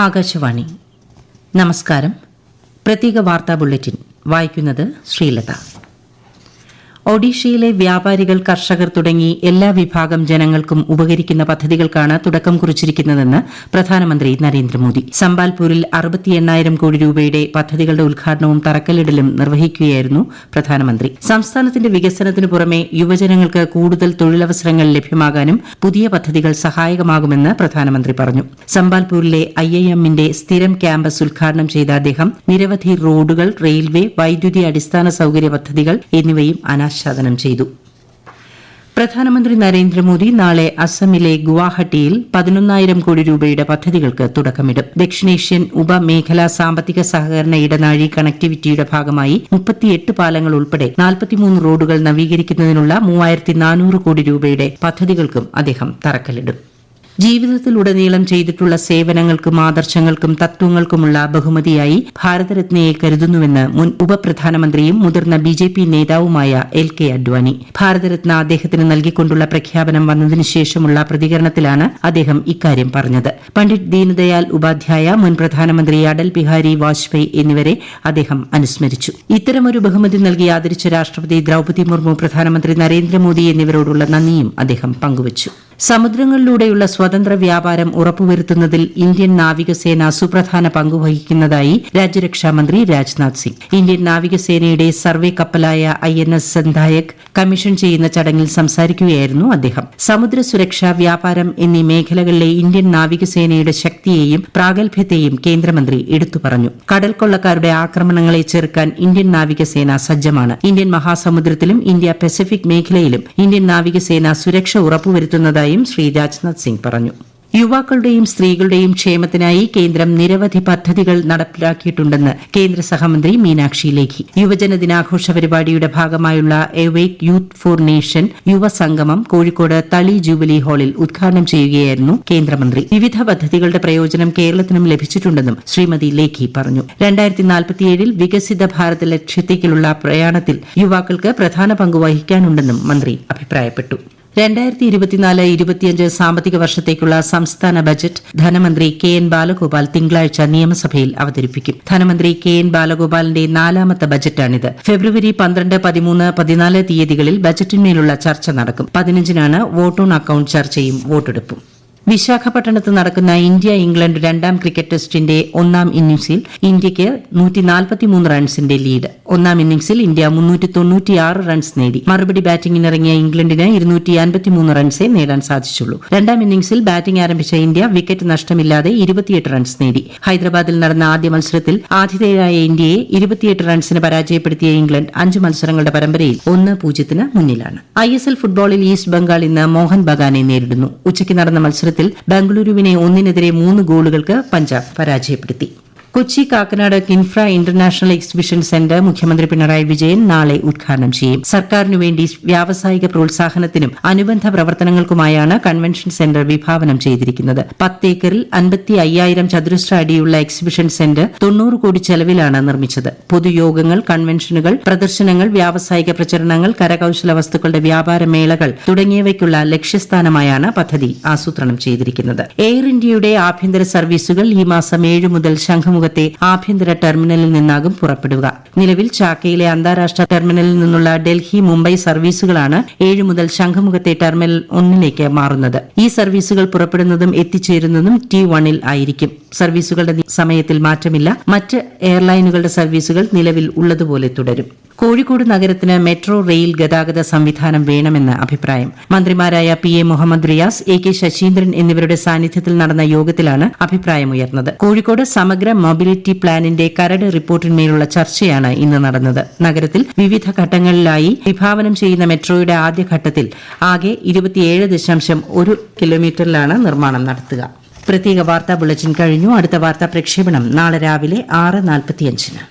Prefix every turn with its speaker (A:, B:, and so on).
A: ആകാശവാണി. നമസ്കാരം. പ്രത്യേക വാർത്താ ബുള്ളറ്റിൻ വായിക്കുന്നത് ശ്രീലത. ഒഡീഷയിലെ വ്യാപാരികൾ, കർഷകർ തുടങ്ങി എല്ലാ വിഭാഗം ജനങ്ങൾക്കും ഉപകരിക്കുന്ന പദ്ധതികൾക്കാണ് തുടക്കം കുറിച്ചിരിക്കുന്നതെന്ന് പ്രധാനമന്ത്രി നരേന്ദ്രമോദി. സംബാൽപൂരിൽ 68,000 കോടി രൂപയുടെ പദ്ധതികളുടെ ഉദ്ഘാടനവും തറക്കല്ലിടലും നിർവഹിക്കുകയായിരുന്നു പ്രധാനമന്ത്രി. സംസ്ഥാനത്തിന്റെ വികസനത്തിനു പുറമെ യുവജനങ്ങൾക്ക് കൂടുതൽ തൊഴിലവസരങ്ങൾ ലഭ്യമാകാനും പുതിയ പദ്ധതികൾ സഹായകമാകുമെന്ന് പ്രധാനമന്ത്രി പറഞ്ഞു. സംബാൽപൂരിലെ IIM-ന്റെ സ്ഥിരം ക്യാമ്പസ് ഉദ്ഘാടനം ചെയ്ത അദ്ദേഹം നിരവധി റോഡുകൾ, റെയിൽവേ, വൈദ്യുതി, അടിസ്ഥാന സൌകര്യ പദ്ധതികൾ എന്നിവയും അനാച്ഛാദനം ചെയ്തു. പ്രധാനമന്ത്രി നരേന്ദ്രമോദി നാളെ അസമിലെ ഗുവാഹട്ടിയിൽ 11,000 കോടി രൂപയുടെ പദ്ധതികൾക്ക് തുടക്കമിടും. ദക്ഷിണേഷ്യൻ ഉപമേഖലാ സാമ്പത്തിക സഹകരണ ഇടനാഴി കണക്ടിവിറ്റിയുടെ ഭാഗമായി 38 പാലങ്ങൾ ഉൾപ്പെടെ 43 റോഡുകൾ നവീകരിക്കുന്നതിനുള്ള 3,400 കോടി രൂപയുടെ പദ്ധതികൾക്കും അദ്ദേഹം തറക്കല്ലിടും. ജീവിതത്തിലുടനീളം ചെയ്തിട്ടുള്ള സേവനങ്ങൾക്കും ആദർശങ്ങൾക്കും തത്വങ്ങൾക്കുമുള്ള ബഹുമതിയായി ഭാരതരത്നയെ കരുതുന്നുവെന്ന് മുൻ ഉപപ്രധാനമന്ത്രിയും മുതിർന്ന BJP നേതാവുമായ LK അഡ്വാനി. ഭാരതരത്ന അദ്ദേഹത്തിന് നൽകിക്കൊണ്ടുള്ള പ്രഖ്യാപനം വന്നതിനു ശേഷമുള്ള പ്രതികരണത്തിലാണ് അദ്ദേഹം ഇക്കാര്യം പറഞ്ഞത്. പണ്ഡിറ്റ് ദീനദയാൽ ഉപാധ്യായ, മുൻ പ്രധാനമന്ത്രി അടൽ ബിഹാരി വാജ്പേയി എന്നിവരെ അദ്ദേഹം അനുസ്മരിച്ചു. ഇത്തരമൊരു ബഹുമതി നൽകി ആദരിച്ച രാഷ്ട്രപതി ദ്രൌപദി മുർമു, പ്രധാനമന്ത്രി നരേന്ദ്രമോദി എന്നിവരോടുള്ള നന്ദിയും അദ്ദേഹം പങ്കുവച്ചു. സമുദ്രങ്ങളിലൂടെയുള്ള സ്വതന്ത്ര വ്യാപാരം ഉറപ്പുവരുത്തുന്നതിൽ ഇന്ത്യൻ നാവികസേന സുപ്രധാന പങ്കുവഹിക്കുന്നതായി രാജ്യരക്ഷാമന്ത്രി രാജ്നാഥ് സിംഗ്. ഇന്ത്യൻ നാവികസേനയുടെ സർവേ കപ്പലായ INS സന്ധായക് കമ്മീഷൻ ചെയ്യുന്ന ചടങ്ങിൽ സംസാരിക്കുകയായിരുന്നു അദ്ദേഹം. സമുദ്ര സുരക്ഷ, വ്യാപാരം എന്നീ മേഖലകളിലെ ഇന്ത്യൻ നാവികസേനയുടെ ശക്തിയെയും പ്രാഗൽഭ്യത്തെയും കേന്ദ്രമന്ത്രി എടുത്തു പറഞ്ഞു. കടൽക്കൊള്ളക്കാരുടെ ആക്രമണങ്ങളെ ചെറുക്കാൻ ഇന്ത്യൻ നാവികസേന സജ്ജമാണ്. ഇന്ത്യൻ മഹാസമുദ്രത്തിലും ഇന്ത്യ പസഫിക് മേഖലയിലും ഇന്ത്യൻ നാവികസേന സുരക്ഷ ഉറപ്പുവരുത്തുന്നതായും ശ്രീ രാജ്നാഥ് സിംഗ് പറഞ്ഞു. യുവാക്കളുടെയും സ്ത്രീകളുടെയും ക്ഷേമത്തിനായി കേന്ദ്രം നിരവധി പദ്ധതികൾ നടപ്പിലാക്കിയിട്ടുണ്ടെന്ന് കേന്ദ്ര സഹമന്ത്രി മീനാക്ഷി ലേഖി. യുവജന ദിനാഘോഷ പരിപാടിയുടെ ഭാഗമായുള്ള എവേക്ക് യൂത്ത് ഫോർ നേഷൻ യുവസംഗമം കോഴിക്കോട് തളി ജൂബിലി ഹാളിൽ ഉദ്ഘാടനം ചെയ്യുകയായിരുന്നു കേന്ദ്രമന്ത്രി. വിവിധ പദ്ധതികളുടെ പ്രയോജനം കേരളത്തിനും ലഭിച്ചിട്ടുണ്ടെന്നും ശ്രീമതി ലേഖി പറഞ്ഞു. 2047 വികസിത ഭാരത ലക്ഷ്യത്തേക്കുള്ള പ്രയാണത്തിൽ യുവാക്കൾക്ക് പ്രധാന പങ്ക് വഹിക്കാനുണ്ടെന്നും മന്ത്രി അഭിപ്രായപ്പെട്ടു. 2024-25 സാമ്പത്തിക വർഷത്തേക്കുള്ള സംസ്ഥാന ബജറ്റ് ധനമന്ത്രി KN ബാലഗോപാൽ തിങ്കളാഴ്ച നിയമസഭയിൽ അവതരിപ്പിക്കും. ധനമന്ത്രി KN ബാലഗോപാലിന്റെ 4ാമത്തെ ബജറ്റാണിത്. ഫെബ്രുവരി 12, 13, 14 തീയതികളിൽ ബജറ്റിന്മേലുള്ള ചർച്ച നടക്കും. 15-നാണ് വോട്ട് ഓൺ അക്കൌണ്ട് ചർച്ചയും വോട്ടെടുപ്പും. വിശാഖപട്ടണത്ത് നടക്കുന്ന ഇന്ത്യ ഇംഗ്ലണ്ട് 2ാം ക്രിക്കറ്റ് ടെസ്റ്റിന്റെ 1ാം ഇന്നിംഗ്സിൽ ഇന്ത്യയ്ക്ക് 143 റൺസിന്റെ ലീഡ്. 1ാം ഇന്നിംഗ്സിൽ ഇന്ത്യ 396 റൺസ് നേടി. മറുപടി ബാറ്റിംഗിനിറങ്ങിയ ഇംഗ്ലണ്ടിന് 253 റൺസേ നേടാൻ സാധിച്ചുള്ളൂ. 2ാം ഇന്നിംഗ്സിൽ ബാറ്റിംഗ് ആരംഭിച്ച ഇന്ത്യ വിക്കറ്റ് നഷ്ടമില്ലാതെ 28 റൺസ് നേടി. ഹൈദരാബാദിൽ നടന്ന ആദ്യ മത്സരത്തിൽ ആതിഥേയരായ ഇന്ത്യയെ 28 റൺസിന് പരാജയപ്പെടുത്തിയ ഇംഗ്ലണ്ട് 5 മത്സരങ്ങളുടെ പരമ്പരയിൽ 1-0 മുന്നിലാണ്. ISL ഫുട്ബോളിൽ ഈസ്റ്റ് ബംഗാൾ ഇന്ന് മോഹൻ ബഗാനെ നേരിടുന്നു. ഉച്ചയ്ക്ക് നടന്ന മത്സരത്തിൽ ബംഗളൂരുവിനെ 1-3 ഗോളുകൾക്ക് പഞ്ചാബ് പരാജയപ്പെടുത്തി. Kochi Kakkanad KINFRA international exhibition centre മുഖ്യമന്ത്രി പിണറായി വിജയൻ നാളെ ഉദ്ഘാടനം ചെയ്യും. സർക്കാരിനുവേണ്ടി വ്യാവസായിക പ്രോത്സാഹനത്തിനും അനുബന്ധ പ്രവർത്തനങ്ങൾക്കുമായാണ് കൺവെൻഷൻ സെന്റർ വിഭാവനം ചെയ്തിരിക്കുന്നത്. 10 ഏക്കറിൽ 55,000 ചതുരശ്ര അടിയുള്ള എക്സിബിഷൻ സെന്റർ 90 കോടി ചെലവിലാണ് നിർമ്മിച്ചത്. പൊതുയോഗങ്ങൾ, കൺവെൻഷനുകൾ, പ്രദർശനങ്ങൾ, വ്യാവസായിക പ്രചരണങ്ങൾ, കരകൌശല വസ്തുക്കളുടെ വ്യാപാര മേളകൾ തുടങ്ങിയവയ്ക്കുള്ള ലക്ഷ്യസ്ഥാനമായാണ് പദ്ധതി ആസൂത്രണം ചെയ്തിരിക്കുന്നത്. എയർ ഇന്ത്യയുടെ ആഭ്യന്തര സർവീസുകൾ ഈ മാസം 7 മുതൽ ശംഖുമുഖ ആഭ്യന്തര ടെർമിനലിൽ നിന്നാകും പുറപ്പെടുക. നിലവിൽ ചാക്കയിലെ അന്താരാഷ്ട്ര ടെർമിനലിൽ നിന്നുള്ള ഡൽഹി, മുംബൈ സർവീസുകളാണ് 7 മുതൽ ശംഖുമുഖത്തെ ടെർമിനൽ 1ലേക്ക് മാറുന്നത്. ഈ സർവീസുകൾ പുറപ്പെടുന്നതും എത്തിച്ചേരുന്നതും T1-ൽ ആയിരിക്കും. സർവീസുകളുടെ സമയത്തിൽ മാറ്റമില്ല. മറ്റ് എയർലൈനുകളുടെ സർവീസുകൾ നിലവിൽ ഉള്ളതുപോലെ തുടരും. കോഴിക്കോട് നഗരത്തിന് മെട്രോ റെയിൽ ഗതാഗത സംവിധാനം വേണമെന്ന് അഭിപ്രായം. മന്ത്രിമാരായ PA മുഹമ്മദ് റിയാസ്, AK ശശീന്ദ്രൻ എന്നിവരുടെ സാന്നിധ്യത്തിൽ നടന്ന യോഗത്തിലാണ് അഭിപ്രായമുയർന്നത്. കോഴിക്കോട് സമഗ്ര മൊബിലിറ്റി പ്ലാനിന്റെ കരട് റിപ്പോർട്ടിന്മേലുള്ള ചർച്ചയാണ് ഇന്ന് നടന്നത്. നഗരത്തിൽ വിവിധ ഘട്ടങ്ങളിലായി വിഭാവനം ചെയ്യുന്ന മെട്രോയുടെ ആദ്യഘട്ടത്തിൽ ആകെ 27.1 കിലോമീറ്ററിലാണ് നിർമ്മാണം നടത്തുക. പ്രത്യേക വാർത്താ ബുള്ളറ്റിൻ കഴിഞ്ഞു. അടുത്ത വാർത്താ പ്രക്ഷേപണം നാളെ രാവിലെ 6:45-ന്.